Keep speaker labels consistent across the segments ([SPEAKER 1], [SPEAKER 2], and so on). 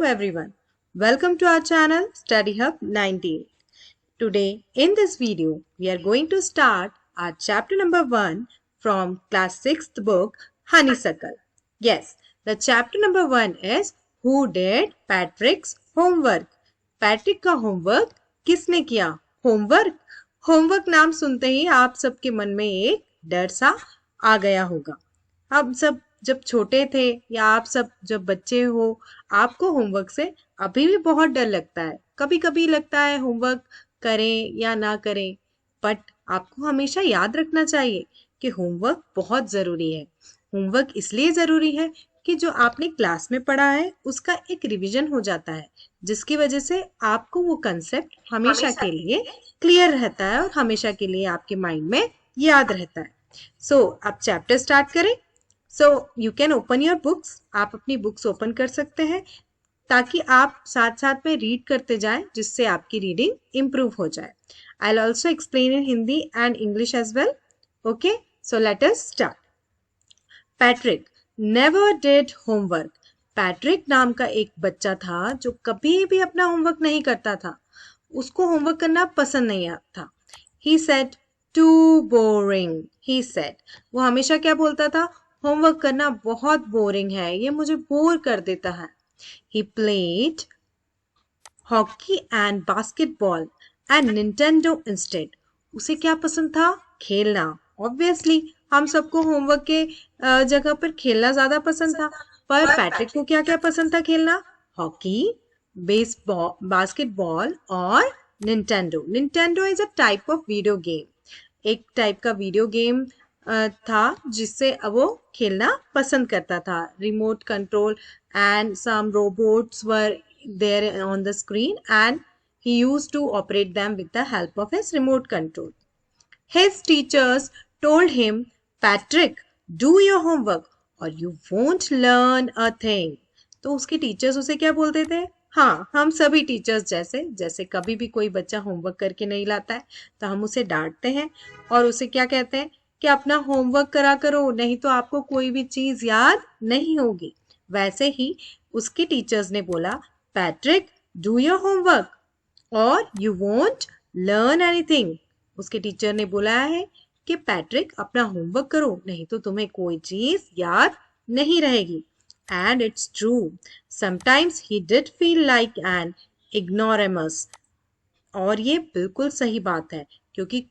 [SPEAKER 1] everyone. Welcome to our channel Study Hub 19. Today in this video we are going to start our chapter number 1 from class 6th book Honeysuckle. Yes, the chapter number 1 is Who Did Patrick's Homework? Patrick का homework किसने किया? Homework नाम सुनते ही आप सबके मन में एक डर सा आ गया होगा. आप सब जब छोटे थे या आप सब जब बच्चे हो, आपको होमवर्क से अभी भी बहुत डर लगता है. कभी कभी लगता है होमवर्क करें या ना करें, बट आपको हमेशा याद रखना चाहिए कि होमवर्क बहुत ज़रूरी है. होमवर्क इसलिए ज़रूरी है कि जो आपने क्लास में पढ़ा है उसका एक रिवीजन हो जाता है, जिसकी वजह से आपको वो कंसेप्ट हमेशा के लिए क्लियर रहता है और हमेशा के लिए आपके माइंड में याद रहता है. सो अब चैप्टर स्टार्ट करें. So you can open your books. आप अपनी बुक्स ओपन कर सकते हैं ताकि आप साथ साथ में रीड करते जाएं, जिससे आपकी रीडिंग इम्प्रूव हो जाए. I will also explain in Hindi and English as well. Okay, so let us start. Patrick never did homework. Patrick नाम का एक बच्चा था जो कभी भी अपना होमवर्क नहीं करता था. उसको होमवर्क करना पसंद नहीं आता. He said too boring. He said, वो हमेशा क्या बोलता था? होमवर्क करना बहुत बोरिंग है, ये मुझे बोर कर देता है. He played hockey and basketball and Nintendo instead. उसे क्या पसंद था? खेलना. Obviously, हम सबको होमवर्क के जगह पर खेलना ज़्यादा पसंद था, पर पैट्रिक को क्या क्या पसंद था खेलना? हॉकी, बेसबॉल, बास्केटबॉल और Nintendo. Nintendo is a type of video game. एक टाइप का वीडियो गेम था जिससे वो खेलना पसंद करता था. Remote control and some robots were there on the screen and he used to operate them with the help of his remote control. His teachers told him, Patrick, do your homework or you won't learn a thing. तो उसके teachers उसे क्या बोलते थे? हाँ, हम सभी teachers जैसे कभी भी कोई बच्चा होमवर्क करके नहीं लाता है तो हम उसे डांटते हैं और उसे क्या कहते हैं कि अपना होमवर्क करा करो, नहीं तो आपको कोई भी चीज़ याद नहीं होगी. वैसे ही उसके टीचर्स ने बोला, पैट्रिक डू योर होमवर्क और यू वोंट लर्न एनीथिंग. उसके टीचर ने बोला है कि पैट्रिक अपना होमवर्क करो, नहीं तो तुम्हें कोई चीज याद नहीं रहेगी. And it's true, sometimes he did feel like an ignoramus. और ये बिल्कुल सही बात है, क्योंकि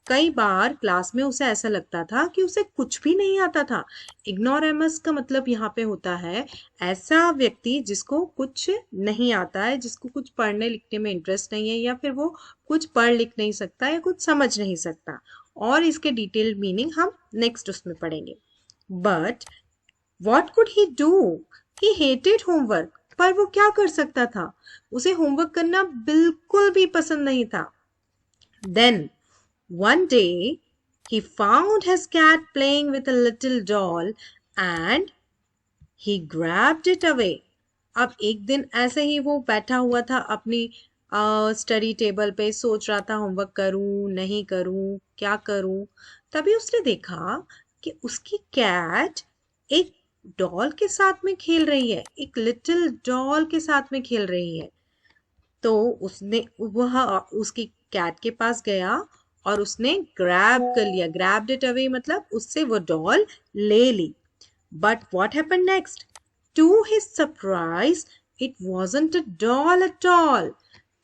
[SPEAKER 1] कई बार क्लास में उसे ऐसा लगता था कि उसे कुछ भी नहीं आता था. इग्नोरेमस का मतलब यहाँ पे होता है ऐसा व्यक्ति जिसको कुछ नहीं आता है, जिसको कुछ पढ़ने लिखने में इंटरेस्ट नहीं है, या फिर वो कुछ पढ़ लिख नहीं सकता या कुछ समझ नहीं सकता. और इसके डिटेल मीनिंग हम नेक्स्ट उसमें पढ़ेंगे. But what could he do? He hated homework. पर वो क्या कर सकता था? उसे होमवर्क करना बिल्कुल भी पसंद नहीं था. Then one day, he found his cat playing with a little doll and he grabbed it away. अब एक दिन ऐसे ही वो बैठा हुआ था अपनी स्टडी टेबल पे, सोच रहा था होमवर्क करूं नहीं करूं, क्या करूं. तभी उसने देखा कि उसकी कैट एक डॉल के साथ में खेल रही है, एक लिटिल डॉल के साथ में खेल रही है. तो वह उसकी कैट के पास गया और उसने ग्रैब कर लिया. ग्रैब्ड इट अवे मतलब उससे वो डॉल ले ली. But what happened next? To his surprise it wasn't a doll at all.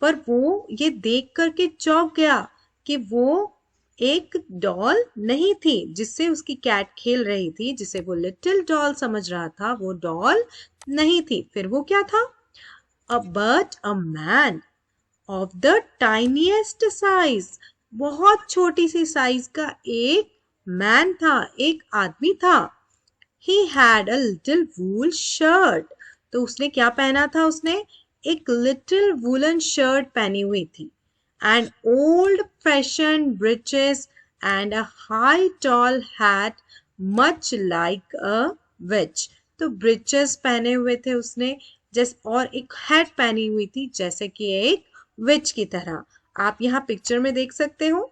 [SPEAKER 1] पर वो ये देख करके चौंक गया कि वो एक डॉल नहीं थी जिससे उसकी कैट खेल रही थी, जिसे वो लिटिल डॉल समझ रहा था, वो डॉल नहीं थी. फिर वो क्या था? But a man of the tiniest size. बहुत छोटी सी साइज का एक मैन था, एक आदमी था. He had a little wool shirt. तो उसने क्या पहना था? उसने एक little woolen shirt पहनी हुई थी. And old fashioned breeches and a high tall hat much like a witch. तो breeches पहने हुए थे उसने, और एक hat पहनी हुई थी जैसे कि एक witch की तरह. आप यहाँ पिक्चर में देख सकते हो.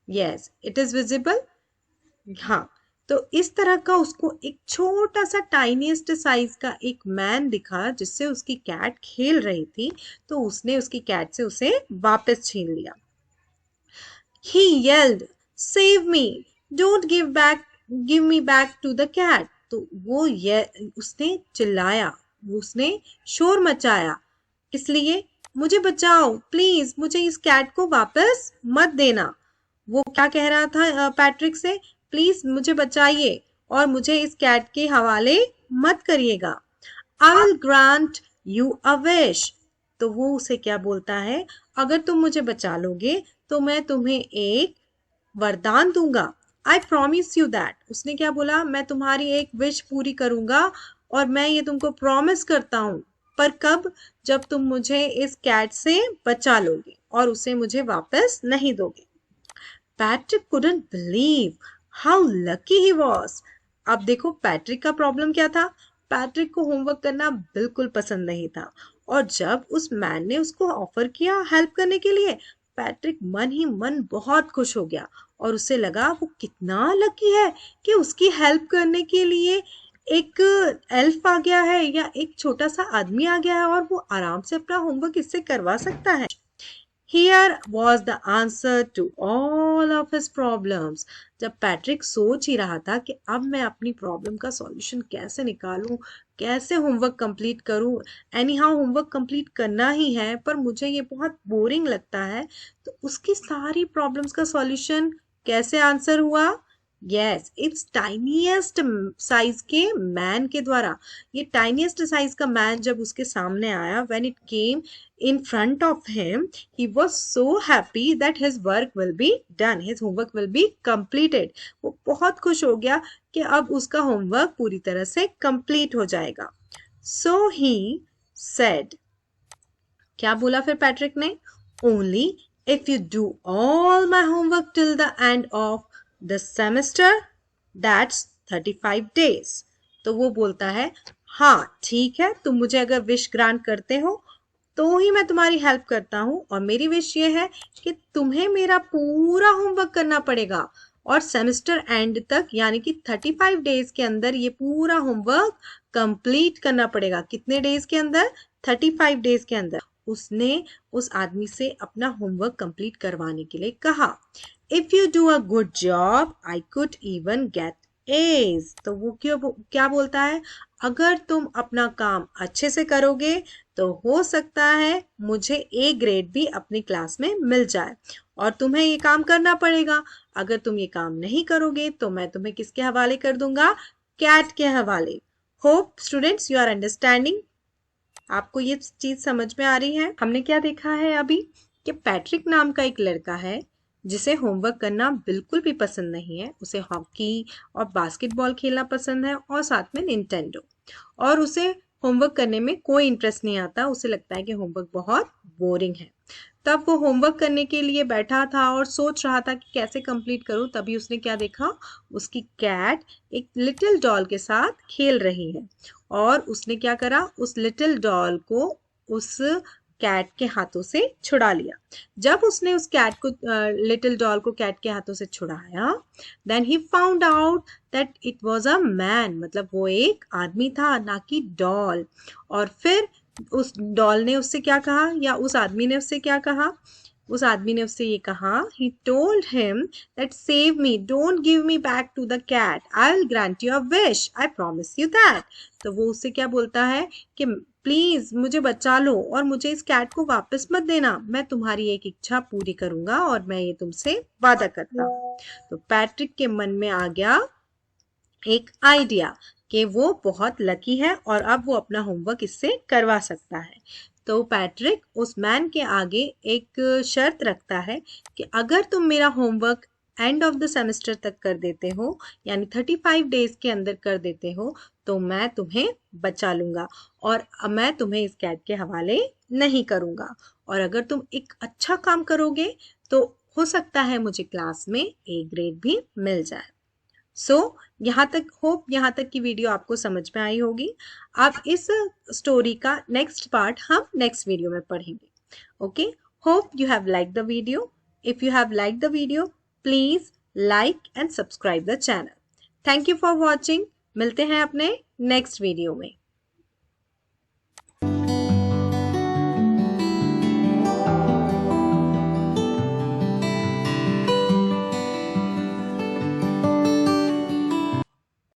[SPEAKER 1] Yes, it is visible. हाँ, तो इस तरह का उसको एक छोटा सा टाइनीस्ट साइज का एक मैन दिखा जिससे उसकी कैट खेल रही थी, तो उसने उसकी कैट से उसे वापस छीन लिया। He yelled, "Save me! Don't give me back to the cat." तो वो ये उसने चिल्लाया, उसने शोर मचाया, इसलिए मुझे बचाओ प्लीज, मुझे इस कैट को वापस मत देना। वो क्या कह रहा था पैट्रिक से, प्लीज मुझे बचाइए और मुझे इस कैट के हवाले मत करिएगा। I will grant you a wish. तो वो उसे क्या बोलता है, अगर तुम मुझे बचा लोगे तो मैं तुम्हें एक वरदान दूंगा। I promise you that. उसने क्या बोला, मैं तुम्हारी एक विश पूरी करूंगा और मैं ये तुमको प्रॉमिस करता हूँ। पर कब, जब तुम मुझे इस कैट से बचा लोगे और उसे मुझे वापस नहीं दोगे। Patrick couldn't believe how lucky he was. अब देखो पैट्रिक का प्रॉब्लम क्या था, पैट्रिक को होमवर्क करना बिल्कुल पसंद नहीं था और जब उस मैन ने उसको ऑफर किया हेल्प करने के लिए, पैट्रिक मन ही मन बहुत खुश हो गया और उसे लगा वो कितना लकी है कि उसकी हेल्प करने के लिए एक एल्फ आ गया है या एक छोटा सा आदमी आ गया है और वो आराम से अपना होमवर्क इससे करवा सकता है। Here was the answer to all of his problems. जब पैट्रिक सोच ही रहा था कि अब मैं अपनी प्रॉब्लम का सॉल्यूशन कैसे निकालूं, कैसे होमवर्क कंप्लीट करूं, एनी हाउ होमवर्क कंप्लीट करना ही है पर मुझे ये बहुत बोरिंग लगता है, तो उसकी सारी प्रॉब्लम्स का सॉल्यूशन कैसे आंसर हुआ, यस इट्स टाइनीएस्ट साइज के मैन के द्वारा। ये टाइनीएस्ट साइज का मैन जब उसके सामने आया, when it came in front of him, he was so happy that his work will be done, his homework will be completed. वो बहुत खुश हो गया कि अब उसका होमवर्क पूरी तरह से कंप्लीट हो जाएगा। So he said, क्या बोला फिर पैट्रिक ने, only if you do all my homework till the end of the semester, that's 35 days. तो वो बोलता है, हाँ ठीक है, तुम मुझे अगर विश ग्रांट करते हो तो ही मैं तुम्हारी हेल्प करता हूँ और मेरी विश ये है कि तुम्हें मेरा पूरा होमवर्क करना पड़ेगा और सेमेस्टर एंड तक यानी कि 35 डेज के अंदर ये पूरा होमवर्क कंप्लीट करना पड़ेगा। कितने डेज के अंदर, 35 डेज के अंदर। उसने उस आदमी से अपना होमवर्क कंप्लीट करवाने के लिए कहा। If you do a good job I could even get age. तो वो क्या बोलता है, अगर तुम अपना काम अच्छे से करोगे तो हो सकता है मुझे ए ग्रेड भी अपनी क्लास में मिल जाए और तुम्हें ये काम करना पड़ेगा। अगर तुम ये काम नहीं करोगे तो मैं तुम्हें किसके हवाले कर दूंगा, कैट के हवाले। Hope students you are understanding. आपको ये चीज समझ में आ रही है। हमने क्या देखा है अभी कि पैट्रिक नाम का एक लड़का है जिसे होमवर्क करना बिल्कुल भी पसंद नहीं है। उसे हॉकी और बास्केटबॉल खेलना पसंद है और साथ में निंटेंडो, और उसे होमवर्क करने में कोई इंटरेस्ट नहीं आता। उसे लगता है कि होमवर्क बहुत बोरिंग है। तब वो होमवर्क करने के लिए बैठा था और सोच रहा था कि कैसे कंप्लीट करूं, तभी उसने क्या देखा, उसकी कैट एक लिटिल डॉल के साथ खेल रही है और उसने क्या करा, उस लिटिल डॉल को उस कैट के हाथों से छुड़ा लिया। जब उसने उस कैट को लिटिल डॉल को कैट के हाथों से छुड़ाया, then he found out that it was a man, मतलब वो एक आदमी था ना कि डॉल। और फिर उस डॉल ने उससे क्या कहा, या उस आदमी ने उससे क्या कहा, उस आदमी ने उससे ये कहा, he told him that save me, don't give me back to the cat, I'll grant you a wish, I promise you that। तो वो उससे क्या बोलता है कि प्लीज मुझे बचा लो और मुझे इस कैट को वापस मत देना, मैं तुम्हारी एक इच्छा पूरी करूंगा और मैं ये तुमसे वादा करता हूँ। तो पैट्रिक के मन में आ गया एक आइडिया कि वो बहुत लकी है और अब वो अपना होमवर्क इससे करवा सकता है। तो पैट्रिक उस मैन के आगे एक शर्त रखता है कि अगर तुम मेरा homework end of the semester तक कर देते हो, यानी 35 डेज के अंदर कर देते हो, तो मैं तुम्हें बचा लूंगा और मैं तुम्हें इस कैट के हवाले नहीं करूंगा। और अगर तुम एक अच्छा काम करोगे तो हो सकता है मुझे क्लास में ए ग्रेड भी मिल जाए। यहाँ तक की वीडियो आपको समझ में आई होगी। अब इस स्टोरी का नेक्स्ट पार्ट हम नेक्स्ट वीडियो में पढ़ेंगे। Okay, hope you have like the video. If you have like the video, please like and subscribe the channel. Thank you for watching. मिलते हैं अपने नेक्स्ट वीडियो में।